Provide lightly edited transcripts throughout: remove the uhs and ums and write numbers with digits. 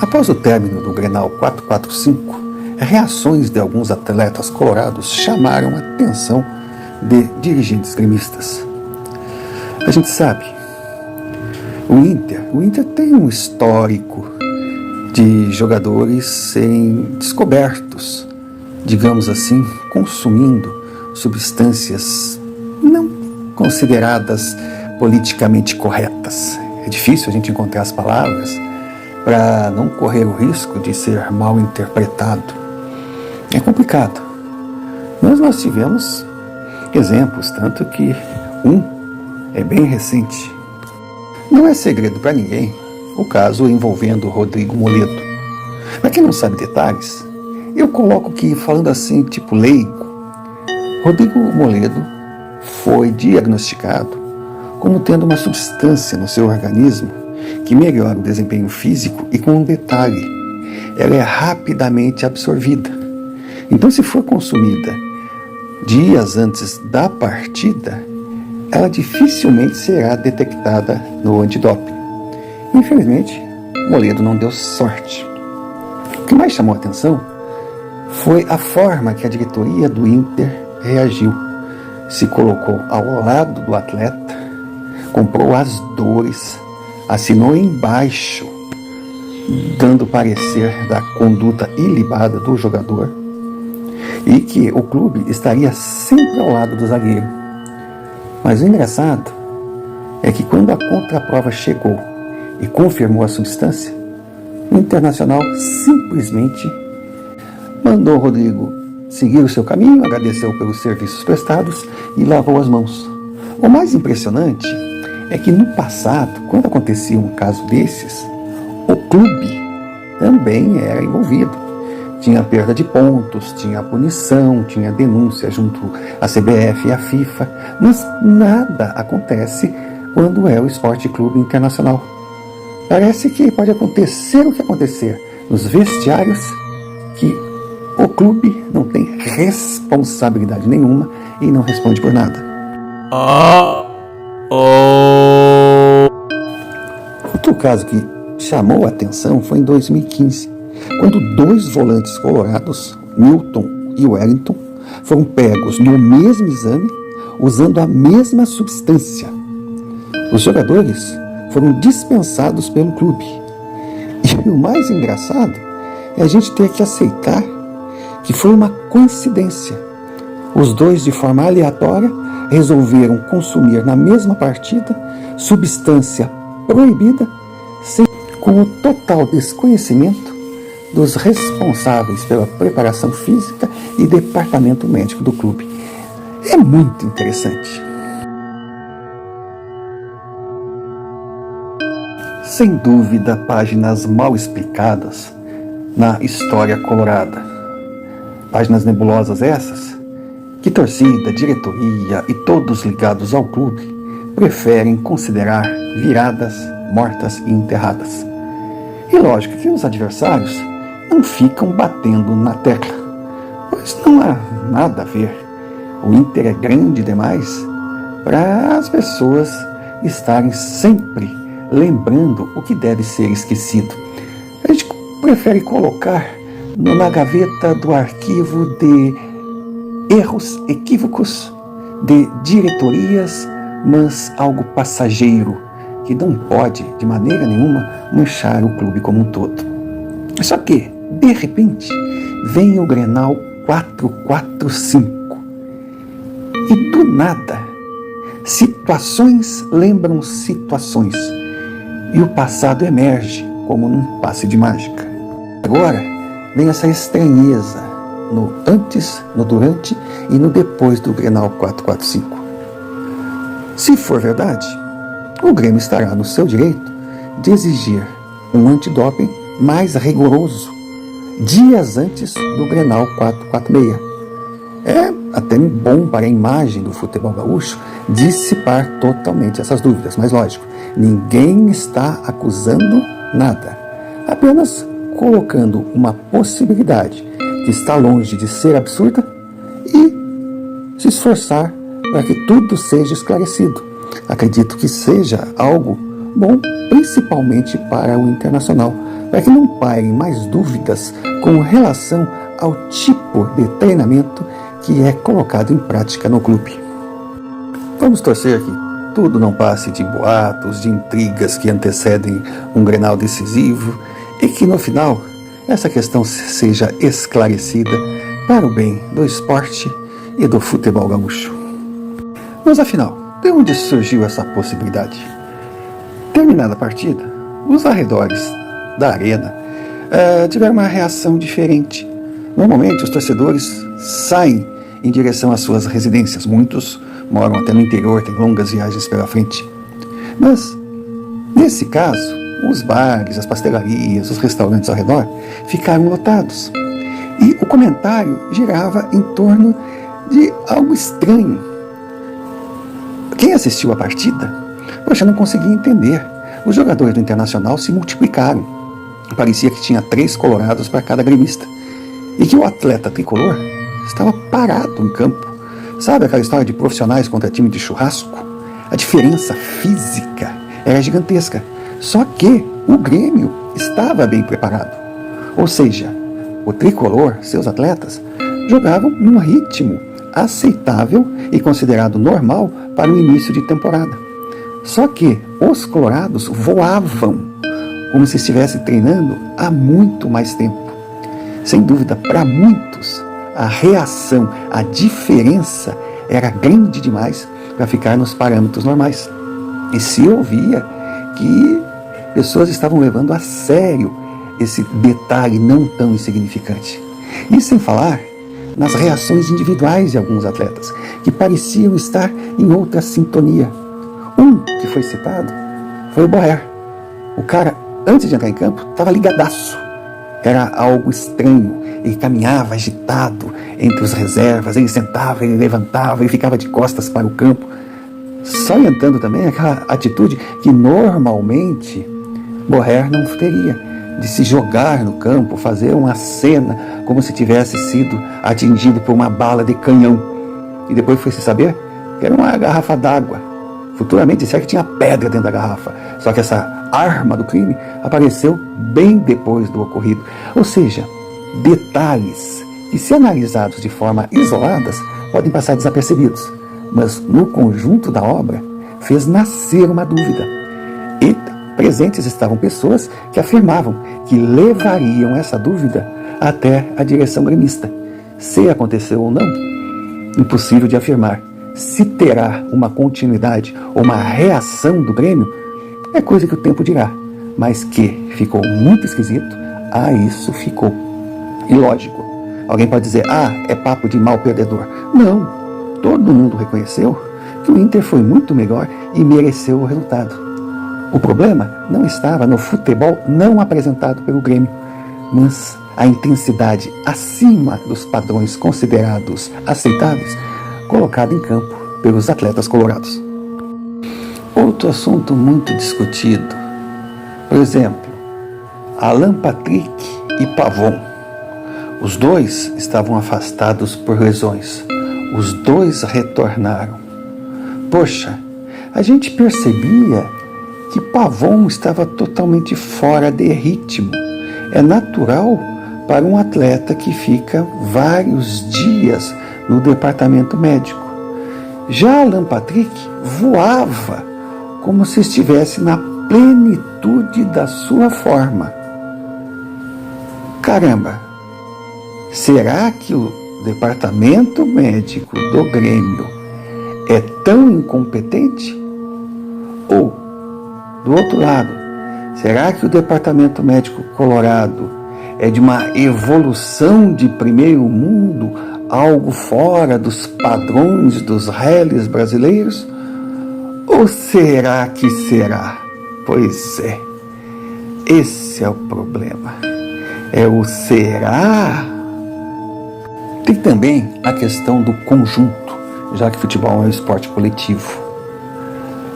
Após o término do Grenal 445, reações de alguns atletas colorados chamaram a atenção de dirigentes gremistas. A gente sabe, o Inter tem um histórico de jogadores serem descobertos, digamos assim, consumindo substâncias não consideradas politicamente corretas. É difícil a gente encontrar as palavras para não correr o risco de ser mal interpretado. É complicado. Mas nós tivemos exemplos, tanto que um é bem recente. Não é segredo para ninguém o caso envolvendo Rodrigo Moledo. Para quem não sabe detalhes, eu coloco que, falando assim, tipo leigo, Rodrigo Moledo foi diagnosticado como tendo uma substância no seu organismo que melhora o desempenho físico e, com um detalhe, ela é rapidamente absorvida. Então, se for consumida dias antes da partida, ela dificilmente será detectada no antidoping. Infelizmente, Moledo não deu sorte. O que mais chamou a atenção foi a forma que a diretoria do Inter reagiu. Se colocou ao lado do atleta, comprou as dores, assinou embaixo, dando parecer da conduta ilibada do jogador e que o clube estaria sempre ao lado do zagueiro. Mas o engraçado é que quando a contraprova chegou e confirmou a substância, o Internacional simplesmente mandou o Rodrigo seguir o seu caminho, agradeceu pelos serviços prestados e lavou as mãos. O mais impressionante é que no passado, quando acontecia um caso desses, o clube também era envolvido. Tinha perda de pontos, tinha punição, tinha denúncia junto à CBF e à FIFA, mas nada acontece quando é o Esporte Clube Internacional. Parece que pode acontecer o que acontecer nos vestiários, que o clube não tem responsabilidade nenhuma e não responde por nada. Outro caso que chamou a atenção foi em 2015, quando dois volantes colorados, Milton e Wellington, foram pegos no mesmo exame usando a mesma substância. Os jogadores foram dispensados pelo clube. E o mais engraçado é a gente ter que aceitar que foi uma coincidência. Os dois, de forma aleatória, resolveram consumir na mesma partida substância proibida, com o total desconhecimento dos responsáveis pela preparação física e departamento médico do clube. É muito interessante. Sem dúvida, páginas mal explicadas na história colorada. Páginas nebulosas essas que torcida, diretoria e todos ligados ao clube preferem considerar viradas, mortas e enterradas. E lógico que os adversários não ficam batendo na tecla, pois não há nada a ver. O Inter é grande demais para as pessoas estarem sempre lembrando o que deve ser esquecido. A gente prefere colocar na gaveta do arquivo de erros, equívocos de diretorias, mas algo passageiro, que não pode, de maneira nenhuma, manchar o clube como um todo. Só que, de repente, vem o Grenal 445 e, do nada, situações lembram situações e o passado emerge como num passe de mágica. Agora vem essa estranheza no antes, no durante e no depois do Grenal 445. Se for verdade, o Grêmio estará no seu direito de exigir um antidoping mais rigoroso dias antes do Grenal 446. É até bom para a imagem do futebol gaúcho dissipar totalmente essas dúvidas, mas lógico, ninguém está acusando nada, apenas colocando uma possibilidade que está longe de ser absurda e se esforçar para que tudo seja esclarecido. Acredito que seja algo bom, principalmente para o Internacional, para que não pairem mais dúvidas com relação ao tipo de treinamento que é colocado em prática no clube. Vamos torcer que tudo não passe de boatos, de intrigas que antecedem um Grenal decisivo e que no final essa questão seja esclarecida para o bem do esporte e do futebol gaúcho. Mas afinal, de onde surgiu essa possibilidade? Terminada a partida, os arredores da arena tiveram uma reação diferente. Normalmente os torcedores saem em direção às suas residências. Muitos moram até no interior, têm longas viagens pela frente. Mas, nesse caso, os bares, as pastelarias, os restaurantes ao redor ficaram lotados. E o comentário girava em torno de algo estranho. Quem assistiu à partida, não conseguia entender. Os jogadores do Internacional se multiplicaram. Parecia que tinha 3 colorados para cada gremista. E que o atleta tricolor estava parado em campo. Sabe aquela história de profissionais contra time de churrasco? A diferença física era gigantesca. Só que o Grêmio estava bem preparado. Ou seja, o tricolor, seus atletas, jogavam num ritmo aceitável e considerado normal para o início de temporada. Só que os colorados voavam, como se estivessem treinando há muito mais tempo. Sem dúvida, para muitos, a reação, a diferença era grande demais para ficar nos parâmetros normais. E se ouvia que pessoas estavam levando a sério esse detalhe não tão insignificante. E sem falar nas reações individuais de alguns atletas, que pareciam estar em outra sintonia. Um que foi citado foi o Borré. O cara, antes de entrar em campo, estava ligadaço. Era algo estranho. Ele caminhava agitado entre os reservas, ele sentava, ele levantava, ele ficava de costas para o campo, salientando também aquela atitude que normalmente Borré não teria, de se jogar no campo, fazer uma cena como se tivesse sido atingido por uma bala de canhão. E depois foi-se saber que era uma garrafa d'água. Futuramente disseram que tinha pedra dentro da garrafa. Só que essa arma do crime apareceu bem depois do ocorrido. Ou seja, detalhes que, se analisados de forma isoladas, podem passar desapercebidos. Mas no conjunto da obra, fez nascer uma dúvida. E presentes estavam pessoas que afirmavam que levariam essa dúvida até a direção gremista. Se aconteceu ou não, impossível de afirmar. Se terá uma continuidade ou uma reação do Grêmio, é coisa que o tempo dirá. Mas que ficou muito esquisito, isso ficou. E lógico, alguém pode dizer, é papo de mal perdedor. Não, todo mundo reconheceu que o Inter foi muito melhor e mereceu o resultado. O problema não estava no futebol não apresentado pelo Grêmio, mas a intensidade acima dos padrões considerados aceitáveis colocada em campo pelos atletas colorados. Outro assunto muito discutido, por exemplo, Alan Patrick e Pavon. Os dois estavam afastados por lesões. Os dois retornaram. Poxa, a gente percebia que Pavon estava totalmente fora de ritmo. É natural para um atleta que fica vários dias no departamento médico. Já Alan Patrick voava como se estivesse na plenitude da sua forma. Caramba, será que o departamento médico do Grêmio é tão incompetente? Ou, do outro lado, será que o departamento médico colorado é de uma evolução de primeiro mundo, algo fora dos padrões dos reles brasileiros? Ou será que será? Pois é, esse é o problema. É o será. Tem também a questão do conjunto, já que futebol é um esporte coletivo.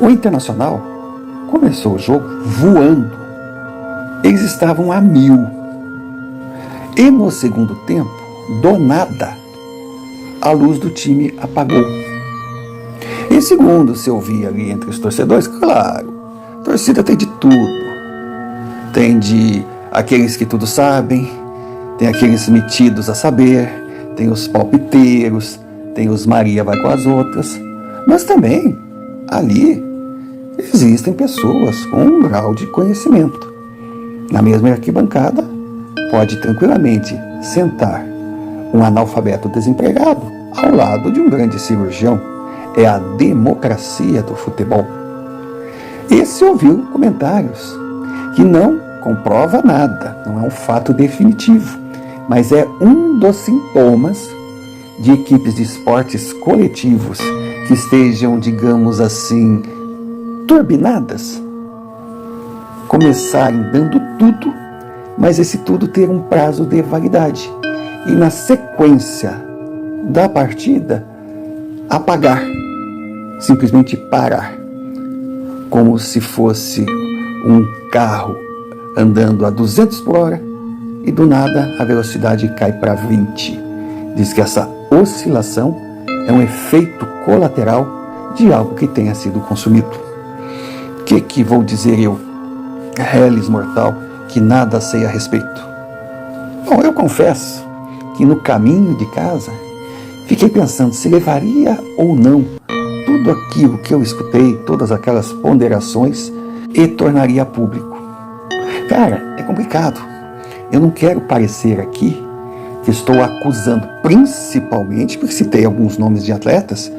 O Internacional começou o jogo voando. Eles estavam a 1000. E no segundo tempo, do nada, a luz do time apagou. E segundo se ouvia ali entre os torcedores, claro, a torcida tem de tudo. Tem de aqueles que tudo sabem, tem aqueles metidos a saber, tem os palpiteiros, tem os Maria vai com as outras, mas também ali existem pessoas com um grau de conhecimento. Na mesma arquibancada pode tranquilamente sentar um analfabeto desempregado ao lado de um grande cirurgião. É a democracia do futebol. Esse ouviu comentários que não comprova nada, não é um fato definitivo, mas é um dos sintomas de equipes de esportes coletivos que estejam, digamos assim, turbinadas, começarem dando tudo, mas esse tudo ter um prazo de validade e na sequência da partida apagar, simplesmente parar, como se fosse um carro andando a 200 por hora e do nada a velocidade cai para 20. Diz que essa oscilação é um efeito colateral de algo que tenha sido consumido. O que vou dizer eu, reles mortal, que nada sei a respeito? Bom, eu confesso que no caminho de casa fiquei pensando se levaria ou não tudo aquilo que eu escutei, todas aquelas ponderações, e tornaria público. Cara, é complicado. Eu não quero parecer aqui que estou acusando, principalmente porque citei alguns nomes de atletas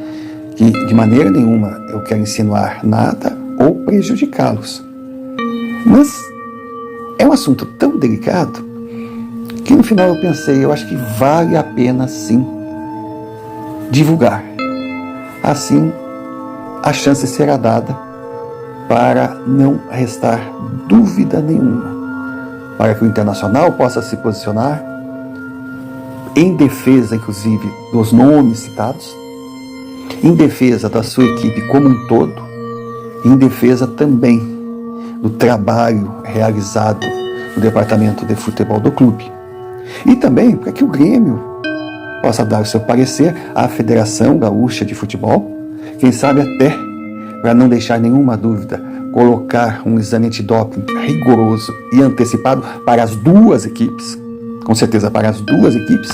que de maneira nenhuma eu quero insinuar nada ou prejudicá-los. Mas é um assunto tão delicado que no final eu pensei, eu acho que vale a pena sim divulgar. Assim, a chance será dada para não restar dúvida nenhuma, para que o Internacional possa se posicionar em defesa, inclusive, dos nomes citados, em defesa da sua equipe como um todo, em defesa também do trabalho realizado no departamento de futebol do clube. E também para que o Grêmio possa dar o seu parecer à Federação Gaúcha de Futebol, quem sabe até, para não deixar nenhuma dúvida, colocar um exame antidoping rigoroso e antecipado para as duas equipes, com certeza para as duas equipes,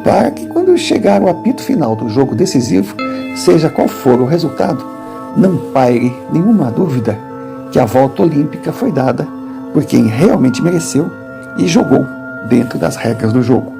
para que quando chegar o apito final do jogo decisivo, seja qual for o resultado, não paire nenhuma dúvida que a volta olímpica foi dada por quem realmente mereceu e jogou dentro das regras do jogo.